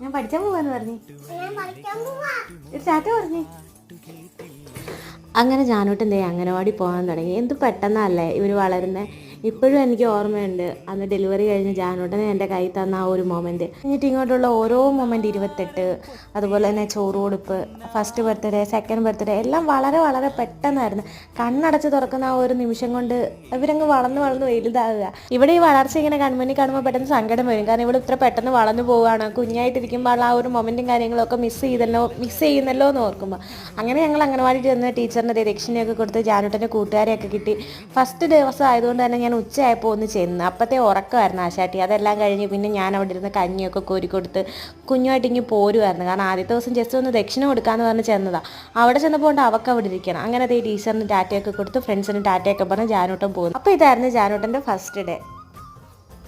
ഞാൻ പഠിക്കാൻ പോവാന്ന് പറഞ്ഞു. ടാറ്റ പറഞ്ഞു. അങ്ങനെ ജാനൂട്ടൻ ദേ അംഗനവാടി പോകാൻ തുടങ്ങി. എന്ത് പെട്ടെന്നല്ലേ ഇവർ വളരുന്നത്. ഇപ്പോഴും എനിക്ക് ഓർമ്മയുണ്ട് അന്ന് ഡെലിവറി കഴിഞ്ഞ് ജാനൂട്ടനെ എൻ്റെ കയ്യിൽ തന്ന ആ ഒരു മൊമെൻറ്റ്. എന്നിട്ട് ഇങ്ങോട്ടുള്ള ഓരോ മൊമെൻറ്റ് 28, അതുപോലെ തന്നെ ചോറ് കൊടുപ്പ്, ഫസ്റ്റ് ബർത്ത്ഡേ, സെക്കൻഡ് ബർത്ത്ഡേ എല്ലാം വളരെ വളരെ പെട്ടെന്നായിരുന്നു. കണ്ണടച്ച് തുറക്കുന്ന ആ ഒരു നിമിഷം കൊണ്ട് ഇവരങ്ങ് വളർന്ന് വളർന്ന് വലുതാകുക. ഇവിടെ ഈ വളർച്ച ഇങ്ങനെ കൺമുന്നിൽ കാണുമ്പോൾ പെട്ടെന്ന് സങ്കടം വരും. കാരണം ഇവിടെ ഇത്ര പെട്ടെന്ന് വളർന്നു പോവുകയാണ്. കുഞ്ഞായിട്ടിരിക്കുമ്പോൾ ആ ഒരു മൊമെൻറ്റും കാര്യങ്ങളൊക്കെ മിസ് ചെയ്യുന്നല്ലോ എന്ന് ഓർക്കുമ്പോൾ അങ്ങനെ ഞങ്ങൾ അംഗനവാടി ചെന്ന് ടീച്ചറിൻ്റെ ദക്ഷിണയൊക്കെ കൊടുത്ത് ജാനൂട്ടൻ്റെ കൂട്ടുകാരെയൊക്കെ കിട്ടി. ഫസ്റ്റ് ദിവസം ആയതുകൊണ്ട് തന്നെ ഞാൻ ഉച്ചയായപ്പോൾ ഒന്ന് ചെന്ന്. അപ്പോഴത്തെ ഉറക്കമായിരുന്നു ആശാട്ടി. അതെല്ലാം കഴിഞ്ഞ് പിന്നെ ഞാൻ അവിടെ ഇരുന്ന് കഞ്ഞിയൊക്കെ കോരിക്കൊടുത്ത് കുഞ്ഞുമായിട്ട് ഇങ്ങനെ പോരുമായിരുന്നു. കാരണം ആദ്യത്തെ ദിവസം ജസ്റ്റ് ഒന്ന് ദക്ഷിണ കൊടുക്കാമെന്ന് പറഞ്ഞ് ചെന്നതാണ്. അവിടെ ചെന്നപ്പോൾ കൊണ്ട് അവൾക്ക് അവിടെ ഇരിക്കണം. അങ്ങനെ ടീച്ചറിന് ടാറ്റയൊക്കെ കൊടുത്ത് ഫ്രണ്ട്സിന് ടാറ്റയൊക്കെ പറഞ്ഞ് ജാനൂട്ടൻ പോകുന്നു. അപ്പോൾ ഇതായിരുന്നു ജാനൂട്ടൻ്റെ ഫസ്റ്റ് ഡേ.